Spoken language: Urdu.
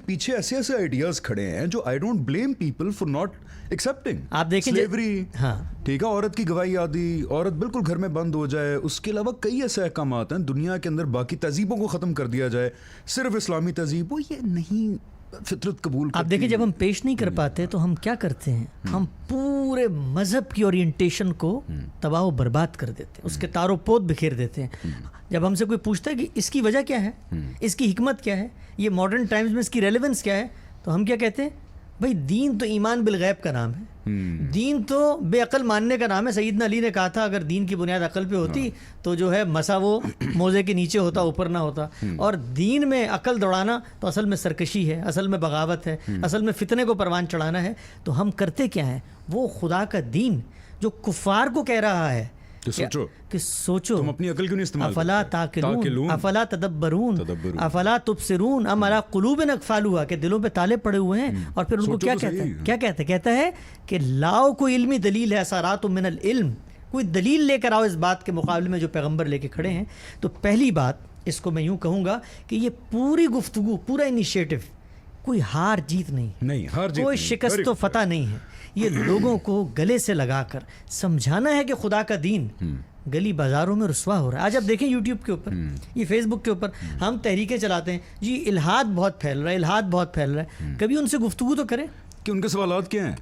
پیچھے ایسے ایسے آئیڈیاز کھڑے ہیں جو I don't blame people for not accepting. آپ دیکھیں سلیوری، ہاں ٹھیک ہے، عورت کی گواہی آدھی، عورت بالکل گھر میں بند ہو جائے. اس کے علاوہ کئی ایسے احکامات ہیں دنیا کے اندر، باقی تہذیبوں کو ختم کر دیا جائے، صرف اسلامی تہذیب وہ یہ نہیں فطرت قبول کرتی. آپ دیکھیں جب ہم پیش نہیں کر پاتے تو ہم کیا کرتے ہیں، ہم پورے مذہب کی اورینٹیشن کو تباہ و برباد کر دیتے ہیں، اس کے تار و پود بکھیر دیتے ہیں. جب ہم سے کوئی پوچھتا ہے کہ اس کی وجہ کیا ہے، اس کی حکمت کیا ہے، یہ ماڈرن ٹائمز میں اس کی ریلیونس کیا ہے، تو ہم کیا کہتے ہیں، بھائی دین تو ایمان بالغیب کا نام ہے، دین تو بے عقل ماننے کا نام ہے. سیدنا علی نے کہا تھا اگر دین کی بنیاد عقل پہ ہوتی تو جو ہے مسا وہ موزے کے نیچے ہوتا، اوپر نہ ہوتا. اور دین میں عقل دوڑانا تو اصل میں سرکشی ہے، اصل میں بغاوت ہے، اصل میں فتنے کو پروان چڑھانا ہے. تو ہم کرتے کیا ہیں، وہ خدا کا دین جو کفار کو کہہ رہا ہے کہ سوچو، تم اپنی عقل کیوں نہیں استعمال افلا تاقلون افلا تدبرون افلا تبصرون ام علی قلوب اقفالها کہ دلوں پہ تالے پڑے ہوئے ہیں. اور پھر ان کو کیا کہتا ہے، کیا کہتا ہے، کہتا ہے کہ لاؤ کوئی علمی دلیل ہے، اثرات من العلم، کوئی دلیل لے کر آؤ اس بات کے مقابلے میں جو پیغمبر لے کے کھڑے ہیں. تو پہلی بات اس کو میں یوں کہوں گا کہ یہ پوری گفتگو، پورا انیشیٹو کوئی ہار جیت نہیں، کوئی شکست و فتح نہیں ہے. یہ لوگوں کو گلے سے لگا کر سمجھانا ہے کہ خدا کا دین گلی بازاروں میں رسوا ہو رہا ہے. آج آپ دیکھیں یوٹیوب کے اوپر، یہ فیس بک کے اوپر ہم تحریکیں چلاتے ہیں، جی الہاد بہت پھیل رہا ہے، الہاد بہت پھیل رہا ہے. کبھی ان سے گفتگو تو کریں کہ ان کے سوالات کیا ہیں.